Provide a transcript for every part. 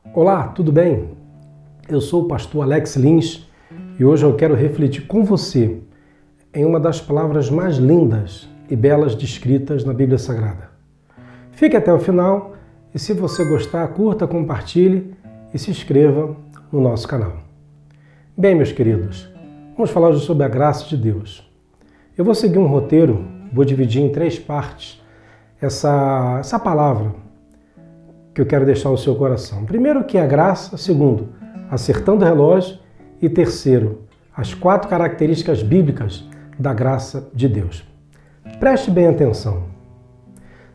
Olá, tudo bem? Eu sou o pastor Alex Lins e hoje eu quero refletir com você em uma das palavras mais lindas e belas descritas na Bíblia Sagrada. Fique até o final e, se você gostar, curta, compartilhe e se inscreva no nosso canal. Bem, meus queridos, vamos falar hoje sobre a graça de Deus. Eu vou seguir um roteiro, vou dividir em 3 partes essa palavra que eu quero deixar no seu coração. Primeiro, o que é a graça. Segundo, acertando o relógio. E terceiro, as 4 características bíblicas da graça de Deus. Preste bem atenção.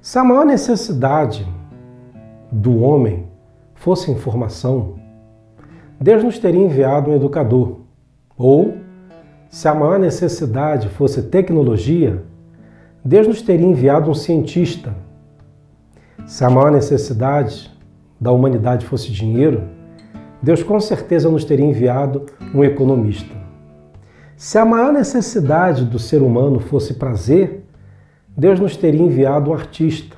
Se a maior necessidade do homem fosse informação, Deus nos teria enviado um educador. Ou, se a maior necessidade fosse tecnologia, Deus nos teria enviado um cientista. Se a maior necessidade da humanidade fosse dinheiro, Deus com certeza nos teria enviado um economista. Se a maior necessidade do ser humano fosse prazer, Deus nos teria enviado um artista.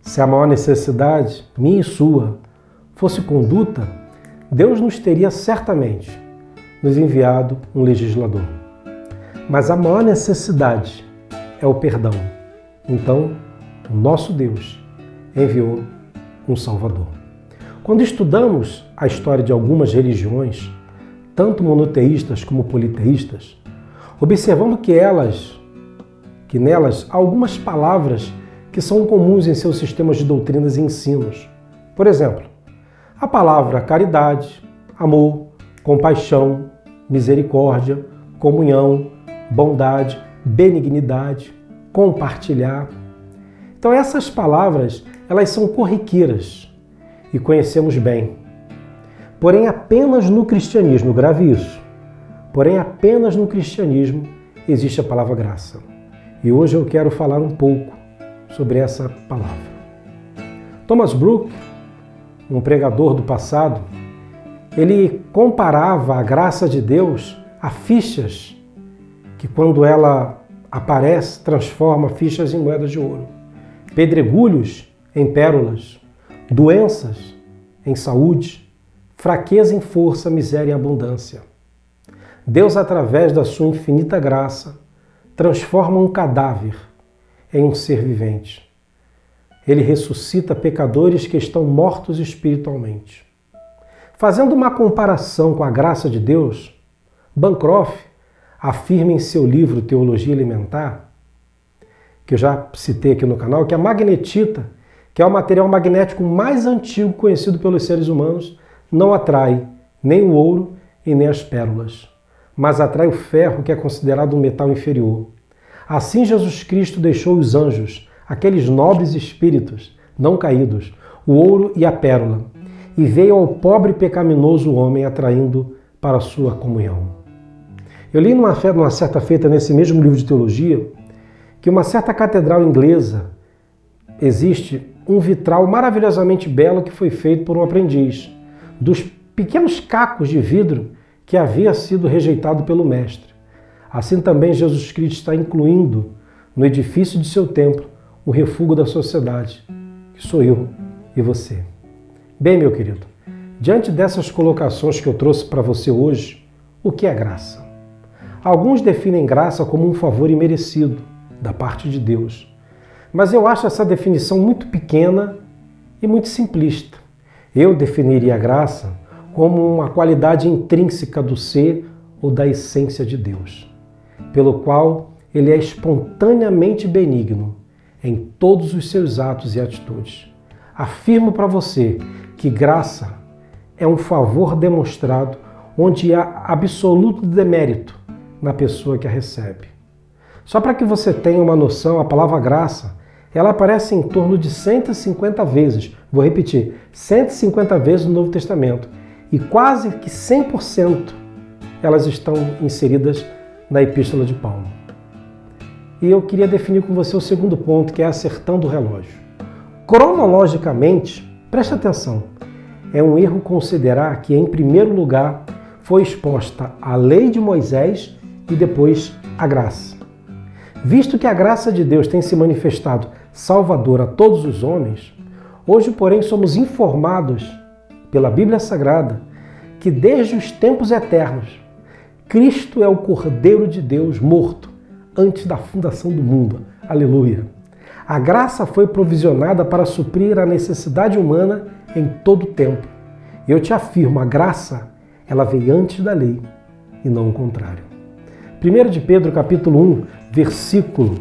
Se a maior necessidade, minha e sua, fosse conduta, Deus nos teria certamente nos enviado um legislador. Mas a maior necessidade é o perdão. Então, o nosso Deus enviou um Salvador. Quando estudamos a história de algumas religiões, tanto monoteístas como politeístas, observamos que nelas há algumas palavras que são comuns em seus sistemas de doutrinas e ensinos. Por exemplo, a palavra caridade, amor, compaixão, misericórdia, comunhão, bondade, benignidade, compartilhar. Então essas palavras, elas são corriqueiras e conhecemos bem. Porém, apenas no cristianismo, grave isso, porém apenas no cristianismo existe a palavra graça. E hoje eu quero falar um pouco sobre essa palavra. Thomas Brooks, um pregador do passado, ele comparava a graça de Deus a fichas que, quando ela aparece, transforma fichas em moedas de ouro. Pedregulhos em pérolas, doenças em saúde, fraqueza em força, miséria em abundância. Deus, através da sua infinita graça, transforma um cadáver em um ser vivente. Ele ressuscita pecadores que estão mortos espiritualmente. Fazendo uma comparação com a graça de Deus, Bancroft afirma em seu livro Teologia Elementar, que eu já citei aqui no canal, que a magnetita, que é o material magnético mais antigo conhecido pelos seres humanos, não atrai nem o ouro e nem as pérolas, mas atrai o ferro, que é considerado um metal inferior. Assim Jesus Cristo deixou os anjos, aqueles nobres espíritos não caídos, o ouro e a pérola, e veio ao pobre e pecaminoso homem, atraindo para a sua comunhão. Eu li numa certa feita nesse mesmo livro de teologia que uma certa catedral inglesa existe um vitral maravilhosamente belo que foi feito por um aprendiz, dos pequenos cacos de vidro que havia sido rejeitado pelo mestre. Assim também Jesus Cristo está incluindo no edifício de seu templo o refúgio da sociedade, que sou eu e você. Bem, meu querido, diante dessas colocações que eu trouxe para você hoje, o que é graça? Alguns definem graça como um favor imerecido da parte de Deus. Mas eu acho essa definição muito pequena e muito simplista. Eu definiria a graça como uma qualidade intrínseca do ser ou da essência de Deus, pelo qual ele é espontaneamente benigno em todos os seus atos e atitudes. Afirmo para você que graça é um favor demonstrado onde há absoluto demérito na pessoa que a recebe. Só para que você tenha uma noção, a palavra graça, ela aparece em torno de 150 vezes, vou repetir, 150 vezes no Novo Testamento, e quase que 100% elas estão inseridas na Epístola de Paulo. E eu queria definir com você o segundo ponto, que é acertando o relógio. Cronologicamente, preste atenção, é um erro considerar que, em primeiro lugar, foi exposta a lei de Moisés e depois a graça. Visto que a graça de Deus tem se manifestado salvadora a todos os homens, hoje, porém, somos informados pela Bíblia Sagrada que desde os tempos eternos, Cristo é o Cordeiro de Deus morto antes da fundação do mundo. Aleluia! A graça foi provisionada para suprir a necessidade humana em todo o tempo. Eu te afirmo, a graça, ela veio antes da lei e não o contrário. 1 de Pedro, capítulo 1, versículo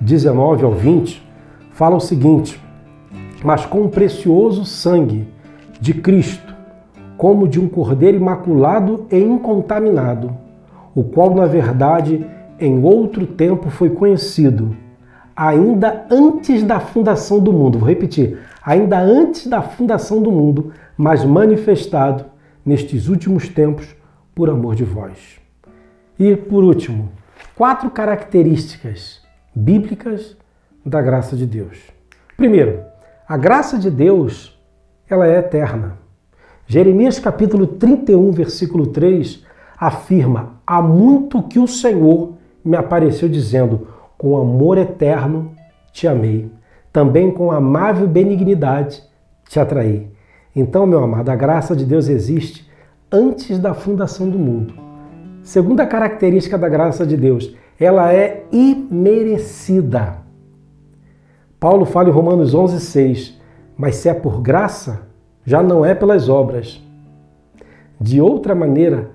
19 ao 20, fala o seguinte: mas com o precioso sangue de Cristo, como de um cordeiro imaculado e incontaminado, o qual, na verdade, em outro tempo foi conhecido, ainda antes da fundação do mundo. Vou repetir, ainda antes da fundação do mundo, mas manifestado nestes últimos tempos por amor de vós. E, por último, 4 características bíblicas da graça de Deus. Primeiro, a graça de Deus, ela é eterna. Jeremias capítulo 31, versículo 3, afirma: há muito que o Senhor me apareceu dizendo, com amor eterno te amei, também com amável benignidade te atraí. Então, meu amado, a graça de Deus existe antes da fundação do mundo. Segunda característica da graça de Deus, ela é imerecida. Paulo fala em Romanos 11:6, mas se é por graça, já não é pelas obras. De outra maneira,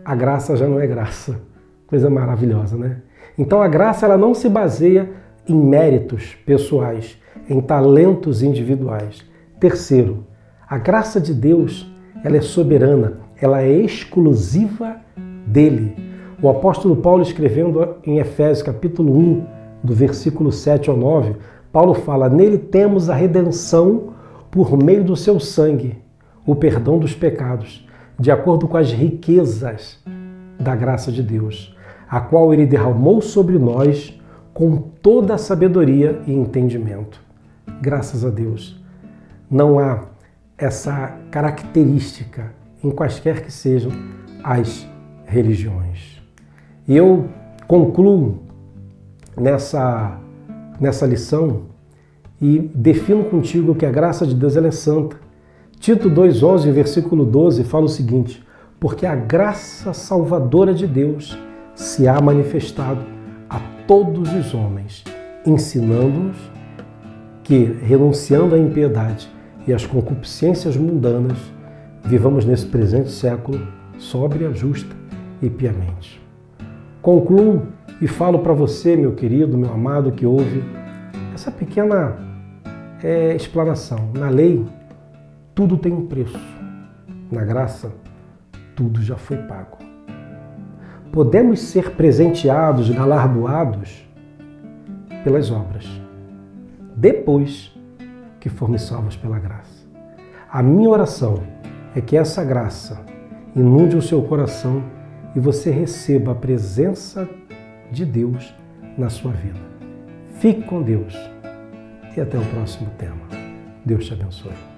a graça já não é graça. Coisa maravilhosa, né? Então a graça ela não se baseia em méritos pessoais, em talentos individuais. Terceiro, a graça de Deus ela é soberana, ela é exclusiva dele. O apóstolo Paulo, escrevendo em Efésios capítulo 1, do versículo 7 ao 9, Paulo fala: nele temos a redenção por meio do seu sangue, o perdão dos pecados, de acordo com as riquezas da graça de Deus, a qual ele derramou sobre nós com toda a sabedoria e entendimento. Graças a Deus. Não há essa característica em quaisquer que sejam as religiões. E eu concluo nessa lição e defino contigo que a graça de Deus ela é santa. Tito 2,11, versículo 12, fala o seguinte: porque a graça salvadora de Deus se há manifestado a todos os homens, ensinando-nos que, renunciando à impiedade e às concupiscências mundanas, vivamos nesse presente século sóbria, justa e piamente. Concluo e falo para você, meu querido, meu amado, que ouve essa pequena explanação. Na lei, tudo tem um preço. Na graça, tudo já foi pago. Podemos ser presenteados, galardoados pelas obras, depois que formos salvos pela graça. A minha oração é que essa graça inunde o seu coração e você receba a presença de Deus na sua vida. Fique com Deus e até o próximo tema. Deus te abençoe.